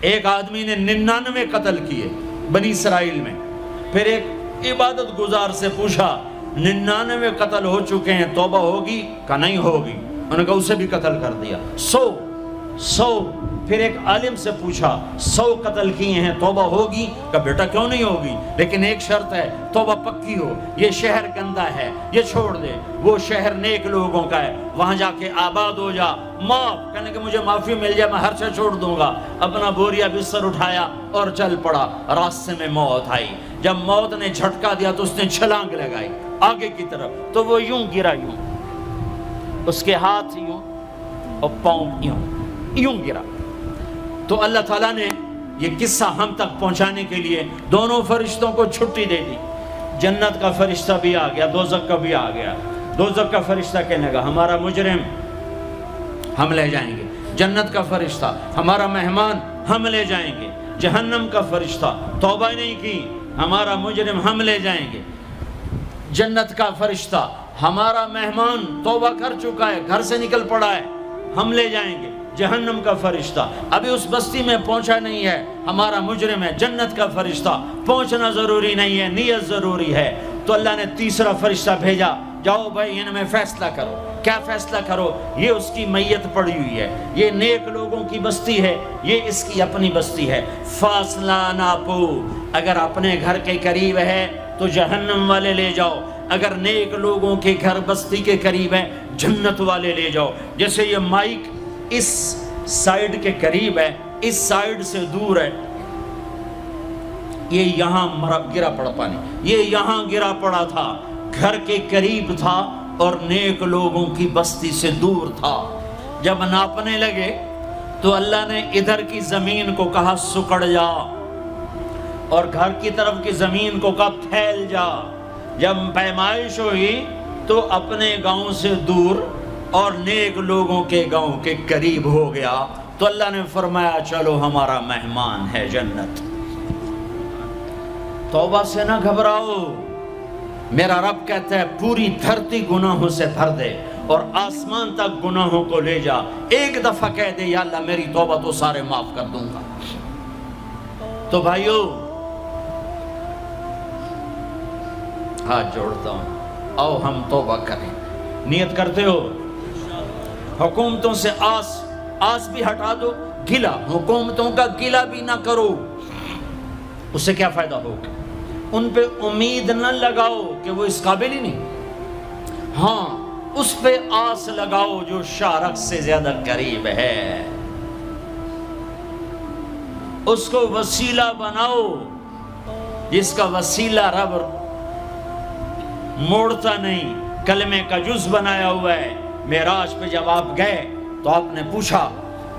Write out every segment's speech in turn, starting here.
ایک آدمی نے 99 قتل کیے بنی اسرائیل میں. پھر ایک عبادت گزار سے پوچھا 99 قتل ہو چکے ہیں، توبہ ہوگی؟ کہ نہیں ہوگی. انہوں نے کہا اسے بھی قتل کر دیا. 100. پھر ایک عالم سے پوچھا 100 قتل کیے ہیں، توبہ ہوگی؟ کہ بیٹا کیوں نہیں ہوگی، لیکن ایک شرط ہے، توبہ پکی ہو. یہ شہر گندا ہے، یہ چھوڑ دے. وہ شہر نیک لوگوں کا ہے، وہاں جا کے آباد ہو جا. معاف کہنے کہ مجھے معافی مل جائے میں ہر شے چھوڑ دوں گا. اپنا بوریا بستر اٹھایا اور چل پڑا. راستے میں موت آئی. جب موت نے جھٹکا دیا تو اس نے چھلانگ لگائی آگے کی طرف، تو وہ یوں گرا، یوں اس کے ہاتھ یوں اور پاؤں یوں گرا. تو اللہ تعالیٰ نے یہ قصہ ہم تک پہنچانے کے لیے دونوں فرشتوں کو چھٹی دے دی. جنت کا فرشتہ بھی آ گیا، دوزخ کا بھی آ گیا. دوزخ کا فرشتہ کہنے لگا ہمارا مجرم ہم لے جائیں گے. جنت کا فرشتہ ہمارا مہمان ہم لے جائیں گے. جہنم کا فرشتہ توبہ نہیں کی ہمارا مجرم ہم لے جائیں گے. جنت کا فرشتہ ہمارا مہمان توبہ کر چکا ہے، گھر سے نکل پڑا ہے، ہم لے جائیں گے. جہنم کا فرشتہ ابھی اس بستی میں پہنچا نہیں ہے، ہمارا مجرم ہے. جنت کا فرشتہ پہنچنا ضروری نہیں ہے، نیت ضروری ہے. تو اللہ نے تیسرا فرشتہ بھیجا، جاؤ بھائی ان میں فیصلہ کرو. کیا فیصلہ کرو؟ یہ اس کی میت پڑی ہوئی ہے، یہ نیک لوگوں کی بستی ہے، یہ اس کی اپنی بستی ہے. فاصلہ ناپو، اگر اپنے گھر کے قریب ہے تو جہنم والے لے جاؤ، اگر نیک لوگوں کے گھر بستی کے قریب ہے جنت والے لے جاؤ. جیسے یہ مائک اس سائیڈ کے قریب ہے، اس سائیڈ سے دور ہے. یہ یہاں گرا پڑا پانی، یہ یہاں گرا پڑا تھا، گھر کے قریب تھا اور نیک لوگوں کی بستی سے دور تھا. جب ناپنے لگے تو اللہ نے ادھر کی زمین کو کہا سکڑ جا، اور گھر کی طرف کی زمین کو کہا پھیل جا. جب پیمائش ہوئی تو اپنے گاؤں سے دور اور نیک لوگوں کے گاؤں کے قریب ہو گیا. تو اللہ نے فرمایا چلو ہمارا مہمان ہے جنت. توبہ سے نہ گھبراؤ، میرا رب کہتا ہے پوری دھرتی گناہوں سے بھر دے اور آسمان تک گناہوں کو لے جا. ایک دفعہ کہہ دے یا اللہ میری توبہ تو سارے معاف کر دوں گا. تو بھائیو ہاتھ جوڑتا ہوں، آؤ ہم توبہ کریں. نیت کرتے ہو؟ حکومتوں سے آس بھی ہٹا دو، گلا حکومتوں کا گلا بھی نہ کرو. اس سے کیا فائدہ ہوگا؟ ان پہ امید نہ لگاؤ کہ وہ اس قابل ہی نہیں. ہاں اس پہ آس لگاؤ جو شارک سے زیادہ قریب ہے. اس کو وسیلہ بناؤ جس کا وسیلہ رب موڑتا نہیں، کلمے کا جز بنایا ہوا ہے. معراج پہ جب آپ گئے تو آپ نے پوچھا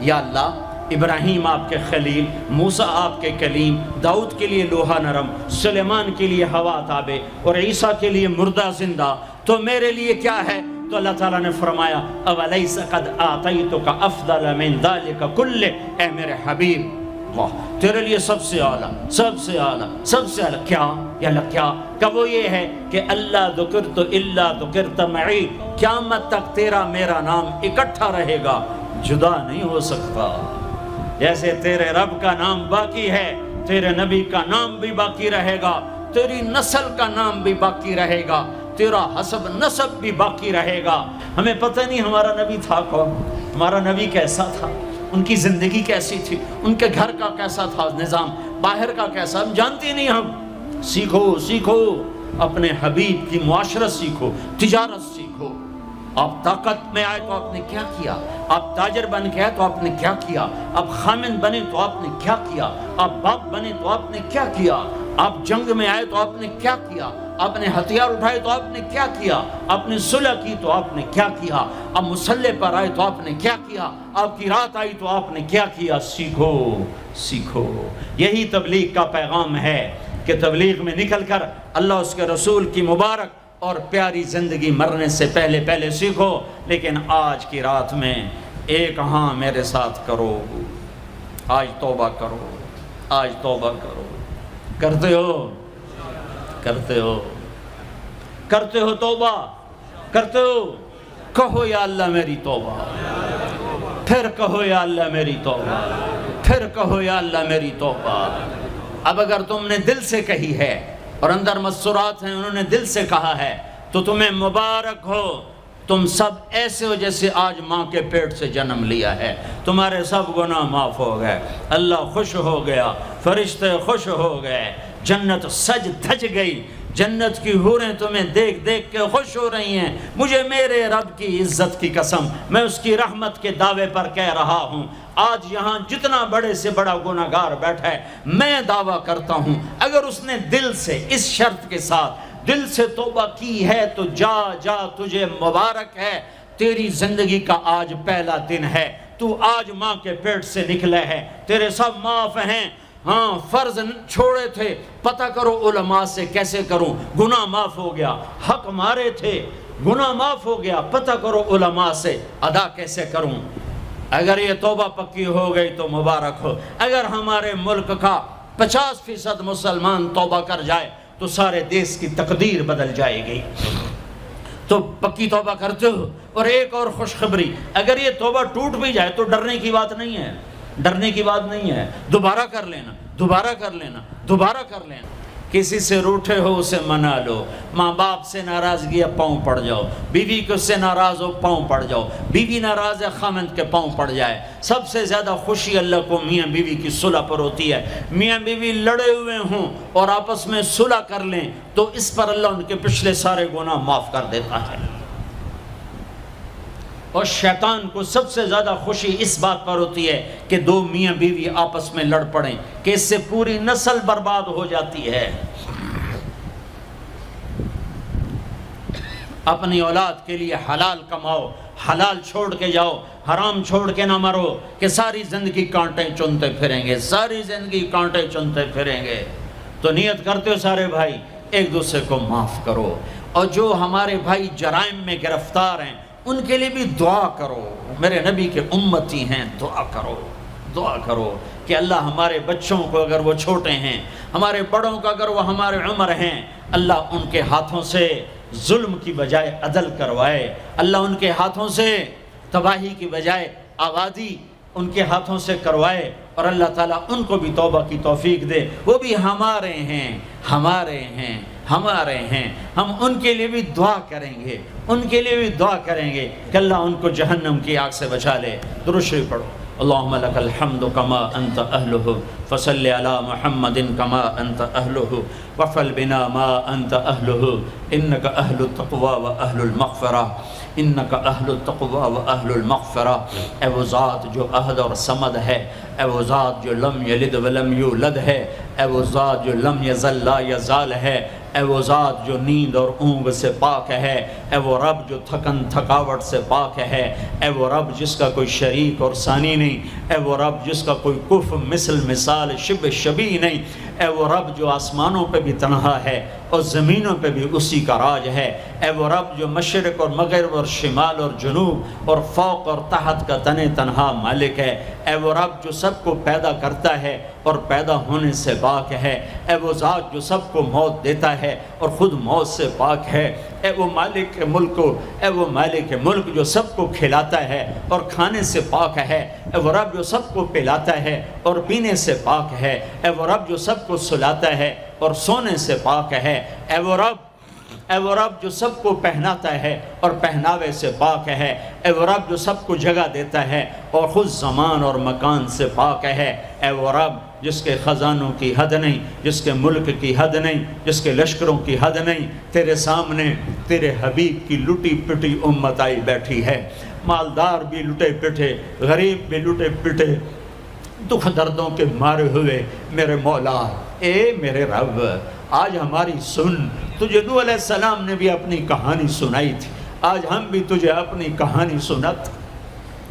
یا اللہ ابراہیم آپ کے خلیل، موسیٰ آپ کے کلیم، داؤد کے لیے لوہا نرم، سلیمان کے لیے ہوا تابع اور عیسیٰ کے لیے مردہ زندہ، تو میرے لیے کیا ہے؟ تو اللہ تعالیٰ نے فرمایا اولیس قد آتیتک افضل من ذلک کلہ، اے میرے حبیب واہ تیرے لیے سب سے اعلیٰ، سب سے اعلیٰ، سب سے اعلیٰ کیا؟ یا اللہ کیا؟ کہ وہ یہ ہے کہ اللہ ذکرت الا ذکرت معی، قیامت تک تیرا میرا نام اکٹھا رہے گا، جدا نہیں ہو سکتا. جیسے تیرے رب کا نام باقی ہے، تیرے نبی کا نام بھی باقی رہے گا، تیری نسل کا نام بھی باقی رہے گا، تیرا حسب نسب بھی باقی رہے گا. ہمیں پتہ نہیں ہمارا نبی تھا کون، ہمارا نبی کیسا تھا، ان کی زندگی کیسی تھی، ان کے گھر کا کیسا تھا نظام، باہر کا کیسا، ہم جانتے نہیں. ہم سیکھو اپنے حبیب کی معاشرت سیکھو، تجارت سیکھو. آپ طاقت میں آئے تو آپ نے کیا کیا، آپ تاجر بن کے آئے تو آپ نے کیا کیا، آپ خامن بنے تو آپ نے کیا کیا، آپ باپ بنے تو آپ نے کیا کیا، آپ جنگ میں آئے تو آپ نے کیا کیا، آپ نے ہتھیار اٹھائے تو آپ نے کیا کیا، آپ نے صلح کی تو آپ نے کیا کیا، آپ مسلح پر آئے تو آپ نے کیا کیا، آپ کی رات آئی تو آپ نے کیا کیا. سیکھو. یہی تبلیغ کا پیغام ہے کہ تبلیغ میں نکل کر اللہ اس کے رسول کی مبارک اور پیاری زندگی مرنے سے پہلے سیکھو. لیکن آج کی رات میں ایک ہاں میرے ساتھ کرو، آج توبہ کرو، آج توبہ کرو. کرتے ہو توبہ، کرتے ہو؟ کہو یا اللہ میری توبہ، پھر کہو یا اللہ میری توبہ، پھر کہو یا اللہ میری توبہ۔ اب اگر تم نے دل سے کہی ہے اور اندر مسرات ہیں انہوں نے دل سے کہا ہے تو تمہیں مبارک ہو، تم سب ایسے ہو جیسے آج ماں کے پیٹ سے جنم لیا ہے، تمہارے سب گناہ معاف ہو گئے، اللہ خوش ہو گیا، فرشتے خوش ہو گئے، جنت سج دھج گئی، جنت کی حوریں تمہیں دیکھ دیکھ کے خوش ہو رہی ہیں۔ مجھے میرے رب کی عزت کی قسم، میں اس کی رحمت کے دعوے پر کہہ رہا ہوں، آج یہاں جتنا بڑے سے بڑا گناہگار بیٹھا ہے، میں دعویٰ کرتا ہوں اگر اس نے دل سے اس شرط کے ساتھ دل سے توبہ کی ہے تو جا جا، تجھے مبارک ہے، تیری زندگی کا آج پہلا دن ہے، تو آج ماں کے پیٹ سے نکلے ہے، تیرے سب معاف ہیں۔ ہاں فرض چھوڑے تھے، پتہ کرو علماء سے کیسے کروں، گناہ معاف ہو گیا، حق مارے تھے گناہ معاف ہو گیا، پتہ کرو علماء سے ادا کیسے کروں۔ اگر یہ توبہ پکی ہو گئی تو مبارک ہو۔ اگر ہمارے ملک کا 50% مسلمان توبہ کر جائے تو سارے دیش کی تقدیر بدل جائے گی۔ تو پکی توبہ کرتے ہو۔ اور ایک اور خوشخبری، اگر یہ توبہ ٹوٹ بھی جائے تو ڈرنے کی بات نہیں ہے، ڈرنے کی بات نہیں ہے، دوبارہ کر لینا، دوبارہ کر لینا، دوبارہ کر لینا۔ کسی سے روٹھے ہو اسے منا لو، ماں باپ سے ناراضگی ہے پاؤں پڑ جاؤ، بیوی کو سے ناراض ہو پاؤں پڑ جاؤ، بیوی ناراض ہے خامند کے پاؤں پڑ جائے۔ سب سے زیادہ خوشی اللہ کو میاں بیوی کی صلح پر ہوتی ہے۔ میاں بیوی لڑے ہوئے ہوں اور آپس میں صلح کر لیں تو اس پر اللہ ان کے پچھلے سارے گناہ معاف کر دیتا ہے۔ اور شیطان کو سب سے زیادہ خوشی اس بات پر ہوتی ہے کہ دو میاں بیوی آپس میں لڑ پڑیں، کہ اس سے پوری نسل برباد ہو جاتی ہے۔ اپنی اولاد کے لیے حلال کماؤ، حلال چھوڑ کے جاؤ، حرام چھوڑ کے نہ مرو کہ ساری زندگی کانٹے چنتے پھریں گے، ساری زندگی کانٹے چنتے پھریں گے۔ تو نیت کرتے ہو سارے بھائی ایک دوسرے کو معاف کرو، اور جو ہمارے بھائی جرائم میں گرفتار ہیں ان کے لیے بھی دعا کرو، میرے نبی کے امتی ہیں، دعا کرو، دعا کرو کہ اللہ ہمارے بچوں کو اگر وہ چھوٹے ہیں، ہمارے بڑوں کا اگر وہ ہمارے عمر ہیں، اللہ ان کے ہاتھوں سے ظلم کی بجائے عدل کروائے، اللہ ان کے ہاتھوں سے تباہی کی بجائے آبادی ان کے ہاتھوں سے کروائے، اور اللہ تعالیٰ ان کو بھی توبہ کی توفیق دے۔ وہ بھی ہمارے ہیں، ہمارے ہیں، ہمارے ہیں، ہم ان کے لیے بھی دعا کریں گے، ان کے لیے بھی دعا کریں گے کہ اللہ ان کو جہنم کی آگ سے بچا لے۔ درود شریف پڑھو۔ اللہم لک الحمد کما انت اہلہ فصل علی محمد کما انت اہلہ وفعل بنا ما انت اہلہ انک اہل التقوی و اہل المغفرہ، انک اہل التقوی و اہل المغفرہ۔ اے وہ ذات جو احد اور صمد ہے، اے وہ ذات جو لم یلد ولم یولد ہے، اے وہ ذات جو لم یزل لا یزال ہے، اے وہ ذات جو نیند اور اونگ سے پاک ہے، اے وہ رب جو تھکن تھکاوٹ سے پاک ہے، اے وہ رب جس کا کوئی شریک اور ثانی نہیں، اے وہ رب جس کا کوئی کف مثل مثال شبہ شبیہ نہیں، اے وہ رب جو آسمانوں پہ بھی تنہا ہے اور زمینوں پہ بھی اسی کا راج ہے، اے وہ رب جو مشرق اور مغرب اور شمال اور جنوب اور فوق اور تحت کا تنہا مالک ہے، اے وہ رب جو سب کو پیدا کرتا ہے اور پیدا ہونے سے پاک ہے، اے وہ ذات جو سب کو موت دیتا ہے اور خود موت سے پاک ہے، اے وہ مالک ملک، اے وہ مالک ملک جو سب کو کھلاتا ہے اور کھانے سے پاک ہے، اے وہ رب جو سب کو پلاتا ہے اور پینے سے پاک ہے، اے وہ رب جو سب کو سلاتا ہے اور سونے سے پاک ہے، اے وہ رب جو سب کو پہناتا ہے اور پہناوے سے پاک ہے، اے وہ رب جو سب کو جگہ دیتا ہے اور خود زمان اور مکان سے پاک ہے، اے وہ رب جس کے خزانوں کی حد نہیں، جس کے ملک کی حد نہیں، جس کے لشکروں کی حد نہیں، تیرے سامنے تیرے حبیب کی لٹی پٹی امت آئی بیٹھی ہے، مالدار بھی لٹے پٹے، غریب بھی لٹے پٹے، دکھ دردوں کے مارے ہوئے میرے مولا، اے میرے رب آج ہماری سن۔ تجھے نوح علیہ السلام نے بھی اپنی کہانی سنائی تھی، آج ہم بھی تجھے اپنی کہانی سنات۔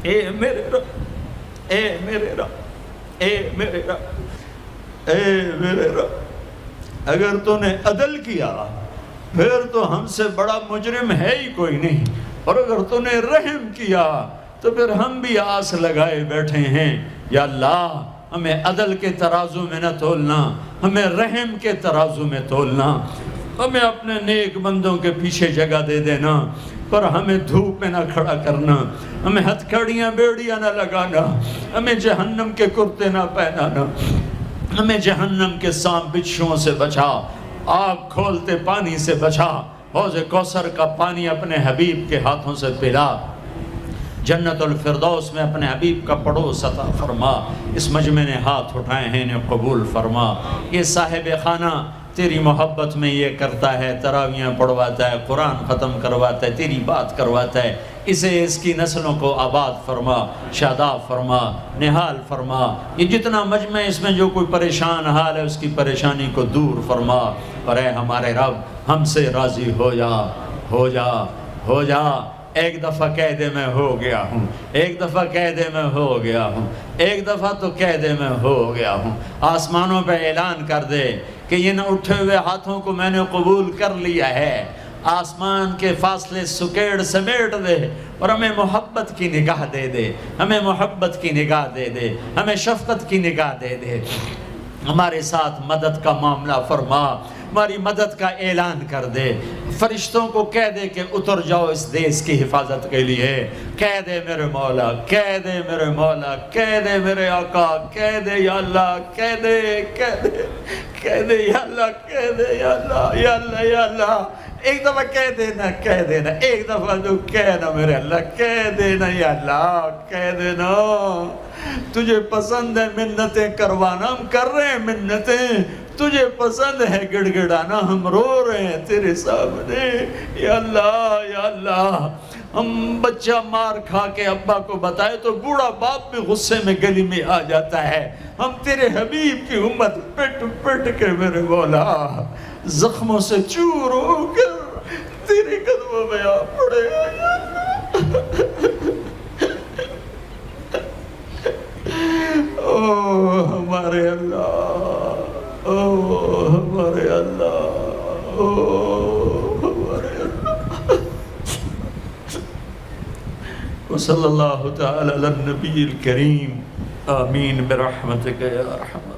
اے میرے رب، اے میرے رب، اے میرے رب، اے میرے رب، اگر تو نے عدل کیا پھر تو ہم سے بڑا مجرم ہے ہی کوئی نہیں، اور اگر تو نے رحم کیا تو پھر ہم بھی آس لگائے بیٹھے ہیں۔ یا اللہ ہمیں عدل کے ترازو میں نہ تولنا، ہمیں رحم کے ترازو میں تولنا۔ ہمیں اپنے نیک بندوں کے پیچھے جگہ دے دینا، پر ہمیں دھوپ میں نہ کھڑا کرنا، ہمیں ہتھکڑیاں بیڑیاں نہ لگانا، ہمیں جہنم کے کرتے نہ پہنانا، ہمیں جہنم کے سانپ بچھوؤں سے بچا، آگ کھولتے پانی سے بچا، حوض کوثر کا پانی اپنے حبیب کے ہاتھوں سے پلا، جنت الفردوس میں اپنے حبیب کا پڑوس عطا فرما، اس مجمع نے ہاتھ اٹھائے ہیں انہیں قبول فرما۔ یہ صاحب خانہ تیری محبت میں یہ کرتا ہے، تراویاں پڑھواتا ہے، قرآن ختم کرواتا ہے، تیری بات کرواتا ہے، اسے اس کی نسلوں کو آباد فرما، شاداب فرما، نہال فرما۔ یہ جتنا مجمع اس میں جو کوئی پریشان حال ہے اس کی پریشانی کو دور فرما، اور اے ہمارے رب ہم سے راضی ہو جا، ہو جا، ہو جا۔ ایک دفعہ کہہ دے میں ہو گیا ہوں، ایک دفعہ کہہ دے میں ہو گیا ہوں، ایک دفعہ تو کہہ دے میں ہو گیا ہوں۔ آسمانوں پہ اعلان کر دے کہ ان اٹھے ہوئے ہاتھوں کو میں نے قبول کر لیا ہے، آسمان کے فاصلے سکیڑ سمیٹ دے اور ہمیں محبت کی نگاہ دے دے، ہمیں محبت کی نگاہ دے دے، ہمیں شفقت کی نگاہ دے دے، ہمارے ساتھ مدد کا معاملہ فرما، ہماری مدد کا اعلان کر دے، فرشتوں کو کہہ دے کہ اتر جاؤ اس دیس کی حفاظت کے لیے، کہہ دے میرے مولا، کہہ دے میرے مولا، کہہ دے میرے آقا، کہہ دے یا اللہ، کہہ دے، کہہ دے، کہہ دے یا اللہ، کہہ دے یا اللہ، یا اللہ، یا اللہ۔ ایک دفعہ کہہ دینا، کہہ دینا، ایک دفعہ جو کہنا میرے اللہ، کہہ دینا یا اللہ، کہہ دینا۔ تجھے پسند ہے منتیں کروانا، ہم کر رہے ہیں منتیں، تجھے پسند ہے گڑ گڑانا، ہم رو رہے ہیں تیرے سامنے، یا اللہ، یا اللہ۔ ہم بچہ مار کھا کے ابا کو بتائے تو بوڑھا باپ بھی غصے میں گلی میں آ جاتا ہے، ہم تیرے حبیب کی امت پٹ پٹ کے میرے مولا زخموں سے چور ہو کر تیرے قدموں میں آ پڑے او ہمارے اللہ، او ہمارے اللہ، او ہمارے اللہ۔ وصلی اللہ تعالی علی النبی الکریم، آمین برحمتک یا ارحم۔